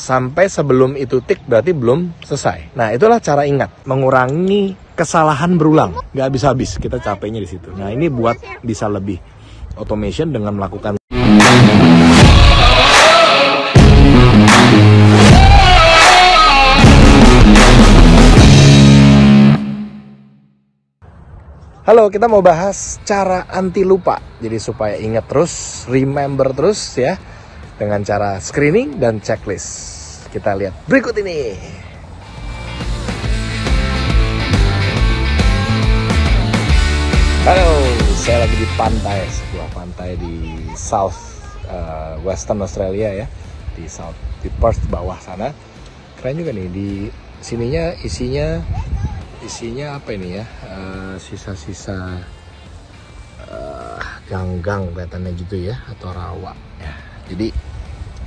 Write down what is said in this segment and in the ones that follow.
sampai sebelum itu tik berarti belum selesai. Nah, itulah cara ingat, mengurangi kesalahan berulang. Nggak habis-habis, kita capeknya di situ. Nah, ini buat bisa lebih automation dengan melakukan. Halo, kita mau bahas cara anti lupa. Jadi supaya ingat terus, remember terus ya, dengan cara screening dan checklist. Kita lihat berikut ini. Halo, saya lagi di pantai, sebuah pantai di Western Australia ya, di Perth bawah sana. Keren juga nih, di sininya isinya apa ini ya, sisa-sisa gang-gang kelihatannya gitu ya, atau rawa ya. Jadi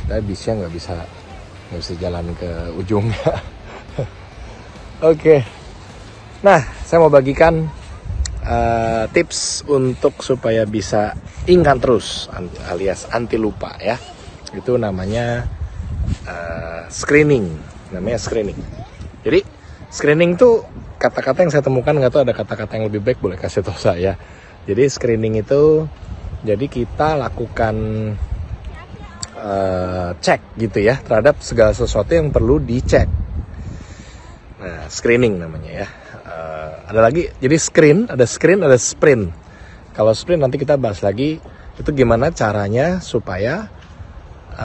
kita nggak bisa jalan ke ujungnya. Oke. Nah, saya mau bagikan tips untuk supaya bisa ingat terus, alias anti lupa ya. Itu namanya screening. Jadi screening tuh kata-kata yang saya temukan, nggak tahu ada kata-kata yang lebih baik, boleh kasih tahu saya. Jadi screening itu, jadi kita lakukan cek gitu ya terhadap segala sesuatu yang perlu dicek. Nah, screening namanya ya. Ada lagi, jadi screen, ada sprint. Kalau sprint nanti kita bahas lagi, itu gimana caranya supaya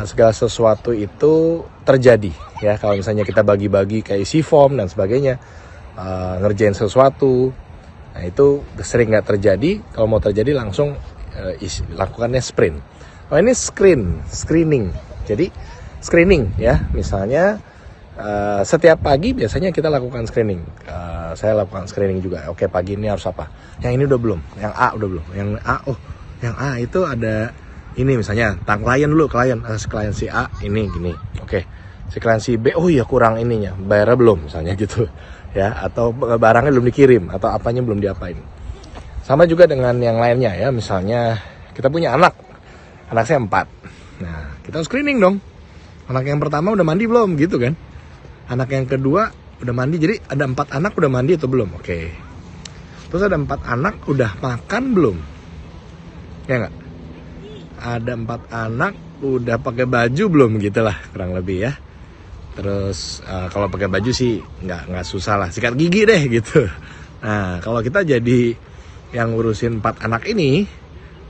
segala sesuatu itu terjadi ya. Kalau misalnya kita bagi-bagi kayak isi form dan sebagainya, ngerjain sesuatu, nah itu sering nggak terjadi. Kalau mau terjadi langsung lakukannya sprint. Oh, ini screening. Jadi screening ya, misalnya setiap pagi biasanya kita lakukan screening. Saya lakukan screening juga. Oke, pagi ini harus apa? Yang ini udah belum, yang A udah belum, yang A itu ada ini, misalnya klien si A ini gini. Oke, si klien si B, oh iya kurang ininya, bayarnya belum misalnya gitu ya, atau barangnya belum dikirim, atau apanya belum diapain. Sama juga dengan yang lainnya ya, misalnya kita punya anak saya 4. Nah, kita screening dong. Anak yang pertama udah mandi belum gitu kan? Anak yang kedua udah mandi, jadi ada 4 anak udah mandi atau belum? Oke. Terus ada 4 anak udah makan belum? Ya nggak? Ada 4 anak udah pakai baju belum, gitulah kurang lebih ya. Terus kalau pakai baju sih nggak susah lah, sikat gigi deh gitu. Nah, kalau kita jadi yang ngurusin 4 anak ini,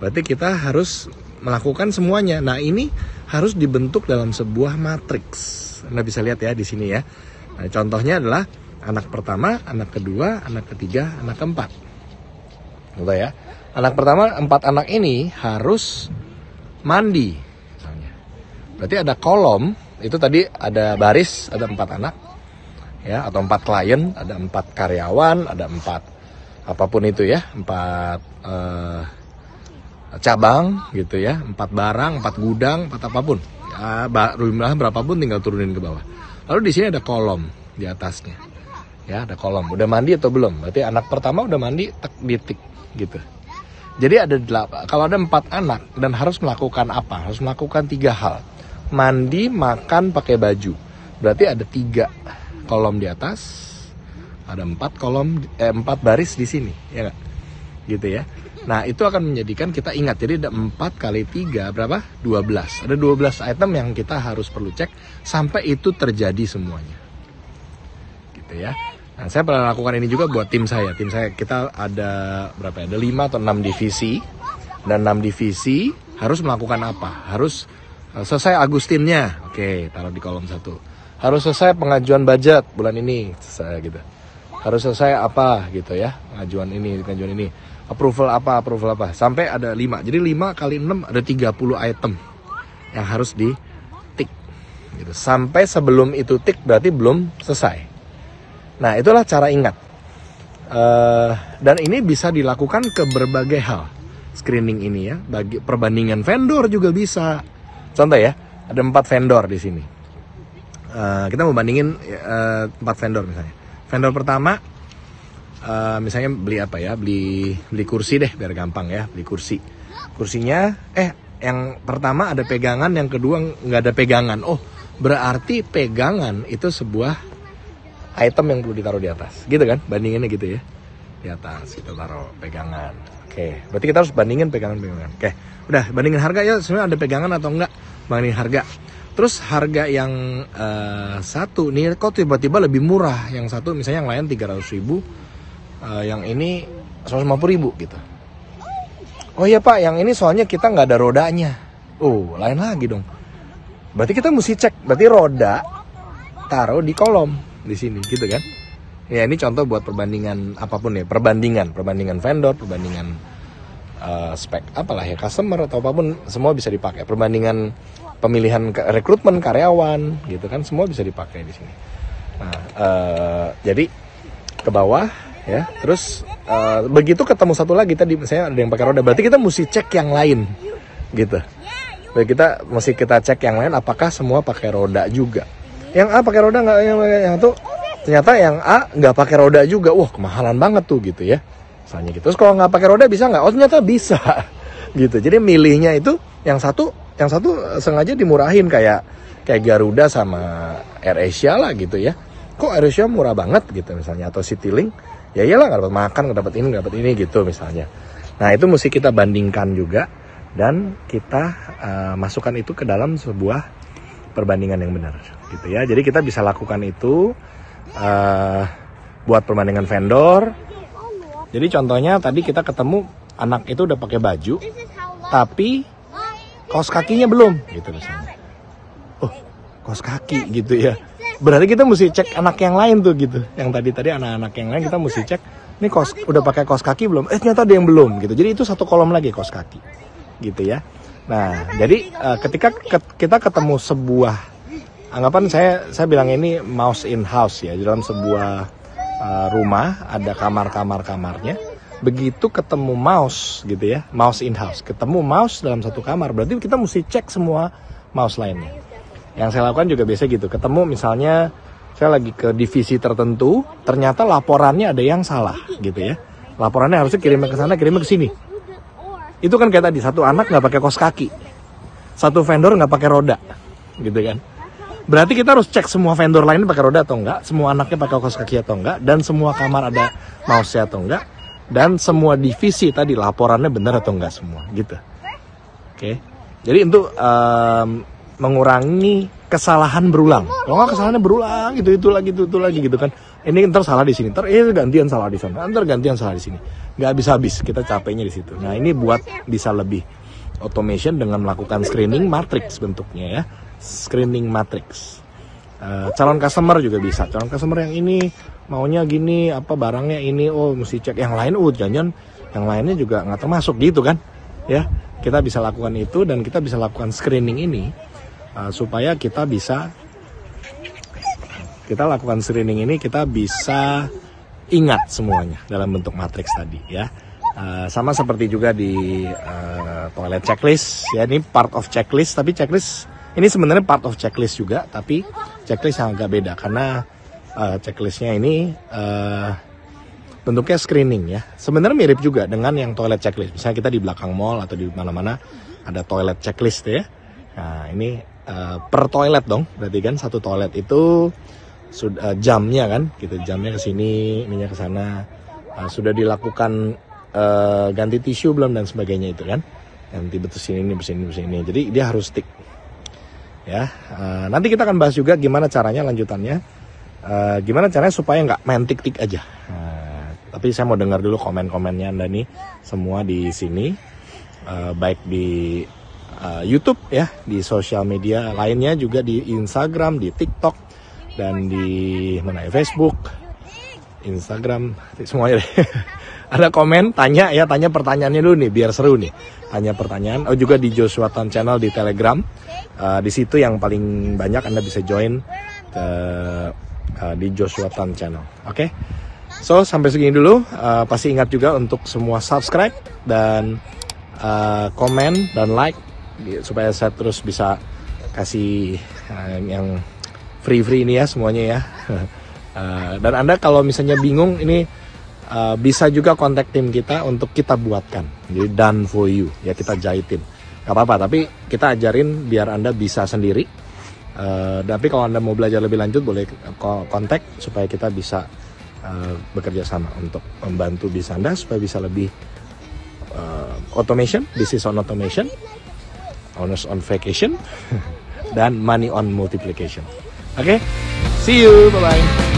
berarti kita harus melakukan semuanya. Nah, ini harus dibentuk dalam sebuah matriks. Anda bisa lihat ya di sini ya. Nah, contohnya adalah anak pertama, anak kedua, anak ketiga, anak keempat. Gitu ya. Anak pertama 4 anak ini harus mandi misalnya. Berarti ada kolom, itu tadi ada baris, ada 4 anak ya, atau 4 klien, ada 4 karyawan, ada 4 apapun itu ya, 4 cabang gitu ya, 4 barang, 4 gudang, 4 apapun ya, jumlah berapapun tinggal turunin ke bawah. Lalu di sini ada kolom di atasnya ya, ada kolom udah mandi atau belum, berarti anak pertama udah mandi, ditik gitu. Jadi ada 8, kalau ada 4 anak dan harus melakukan apa? Harus melakukan 3 hal. Mandi, makan, pakai baju. Berarti ada 3 kolom di atas, ada 4 baris di sini, ya nggak? Gitu ya. Nah, itu akan menjadikan kita ingat. Jadi ada 4 kali 3 berapa? 12. Ada 12 item yang kita harus perlu cek sampai itu terjadi semuanya. Gitu ya. Nah, saya pernah lakukan ini juga buat tim saya. Tim saya kita ada berapa ya? Ada 5 atau 6 divisi. Dan 6 divisi harus melakukan apa? Harus selesai Agustinnya. Oke, taruh di kolom 1. Harus selesai pengajuan budget bulan ini, selesai gitu. Harus selesai apa gitu ya? Pengajuan ini. Approval apa, sampai ada 5. Jadi 5 kali 6 ada 30 item yang harus di tik gitu. Sampai sebelum itu tik berarti belum selesai. Nah, itulah cara ingat. Dan ini bisa dilakukan ke berbagai hal. Screening ini ya, bagi perbandingan vendor juga bisa. Contoh ya, ada 4 vendor di sini. Kita mau bandingin 4 vendor misalnya. Vendor pertama, misalnya beli apa ya, beli kursi deh biar gampang ya, beli kursi. Kursinya yang pertama ada pegangan, yang kedua nggak ada pegangan. Oh, berarti pegangan itu sebuah item yang perlu ditaruh di atas, gitu kan? Bandinginnya gitu ya, di atas kita taruh pegangan. Oke, berarti kita harus bandingin pegangan-pegangan. Oke, udah bandingin harga ya, sebenarnya ada pegangan atau enggak, bandingin harga. Terus harga yang satu nih kok tiba-tiba lebih murah, yang satu misalnya yang lain 300.000, yang ini 150.000 gitu. Oh iya Pak, yang ini soalnya kita nggak ada rodanya. Oh, lain lagi dong. Berarti kita mesti cek, berarti roda taruh di kolom di sini gitu kan. Ya ini contoh buat perbandingan apapun ya, perbandingan vendor, perbandingan spek apalah ya, customer atau apapun, semua bisa dipakai. Perbandingan pemilihan rekrutmen karyawan gitu kan, semua bisa dipakai di sini. Nah, jadi ke bawah ya, terus begitu ketemu satu lagi tadi misalnya ada yang pakai roda, berarti kita mesti cek yang lain gitu. Jadi kita cek yang lain apakah semua pakai roda juga. Yang A pakai roda nggak, yang itu ternyata yang A nggak pakai roda juga, wah kemahalan banget tuh gitu ya, misalnya gitu. Terus kalau nggak pakai roda bisa nggak? Oh ternyata bisa gitu. Jadi milihnya itu yang satu sengaja dimurahin kayak Garuda sama AirAsia lah gitu ya. Kok AirAsia murah banget gitu misalnya, atau Citylink, ya iyalah nggak dapat makan, nggak dapat ini gitu misalnya. Nah itu mesti kita bandingkan juga dan kita masukkan itu ke dalam sebuah perbandingan yang benar gitu ya. Jadi kita bisa lakukan itu buat perbandingan vendor. Jadi contohnya tadi kita ketemu anak itu udah pakai baju tapi kaos kakinya belum gitu misalnya. Oh, kaos kaki gitu ya. Berarti kita mesti cek anak yang lain tuh gitu. Yang tadi anak-anak yang lain kita mesti cek, ini udah pakai kaos kaki belum? Ternyata ada yang belum gitu. Jadi itu satu kolom lagi kaos kaki. Gitu ya. Nah, jadi ketika kita ketemu sebuah anggapan, saya bilang ini mouse in house ya, di dalam sebuah rumah ada kamarnya. Begitu ketemu mouse gitu ya, mouse in house, ketemu mouse dalam satu kamar, berarti kita mesti cek semua mouse lainnya. Yang saya lakukan juga biasa gitu, ketemu misalnya saya lagi ke divisi tertentu, ternyata laporannya ada yang salah gitu ya. Laporannya harusnya kirimnya ke sana, kirimnya ke sini. Itu kan kayak tadi, satu anak nggak pakai kaos kaki, satu vendor nggak pakai roda, gitu kan. Berarti kita harus cek semua vendor lain pakai roda atau enggak, semua anaknya pakai kaos kaki atau enggak, dan semua kamar ada mouse-nya atau enggak, dan semua divisi tadi laporannya benar atau enggak semua, gitu. Oke. Jadi untuk mengurangi kesalahan berulang. Kalau nggak kesalahannya berulang, itu lagi gitu kan. Ini ntar salah di sini, ntar gantian salah di sana, ntar gantian salah di sini. Nggak habis-habis, kita capeknya di situ. Nah ini buat bisa lebih automation dengan melakukan screening matrix bentuknya ya. Screening matrix. Calon customer juga bisa. Calon customer yang ini maunya gini, apa barangnya ini, oh mesti cek yang lain, jangan yang lainnya juga nggak termasuk gitu kan. Ya, kita bisa lakukan itu dan kita bisa lakukan screening ini supaya kita lakukan screening ini, kita bisa ingat semuanya dalam bentuk matriks tadi ya. Sama seperti juga di toilet checklist ya, ini part of checklist, tapi checklist ini sebenarnya part of checklist juga, tapi checklist yang agak beda karena checklistnya ini bentuknya screening ya. Sebenarnya mirip juga dengan yang toilet checklist. Misalnya kita di belakang mall atau di mana-mana ada toilet checklist ya. Nah ini per toilet dong, berarti kan satu toilet itu sudah jamnya kan, gitu, jamnya ke sini, ininya ke sana, sudah dilakukan ganti tisu belum dan sebagainya itu kan, ganti bersihin ini. Jadi dia harus stick ya. Nanti kita akan bahas juga gimana caranya lanjutannya, gimana caranya supaya nggak main tik-tik aja. Tapi saya mau dengar dulu komen-komennya Anda nih semua di sini, baik di YouTube ya, di sosial media lainnya juga, di Instagram, di TikTok, dan di Facebook, Instagram, semuanya deh. Ada komen, tanya pertanyaannya dulu nih biar seru nih. Tanya pertanyaan. Oh juga di Joshua Tan Channel di Telegram. Di situ yang paling banyak Anda bisa join di Joshua Tan Channel. Oke. So sampai segini dulu. Pasti ingat juga untuk semua subscribe dan komen dan like supaya saya terus bisa kasih yang free ini ya semuanya ya. Dan Anda kalau misalnya bingung ini bisa juga kontak tim kita untuk kita buatkan. Jadi done for you ya, kita jahitin. Gak apa-apa, tapi kita ajarin biar Anda bisa sendiri Tapi kalau Anda mau belajar lebih lanjut boleh kontak supaya kita bisa bekerja sama untuk membantu bisnis Anda supaya bisa lebih automation, business on automation, owners on vacation, dan money on multiplication. Oke, see you, bye-bye.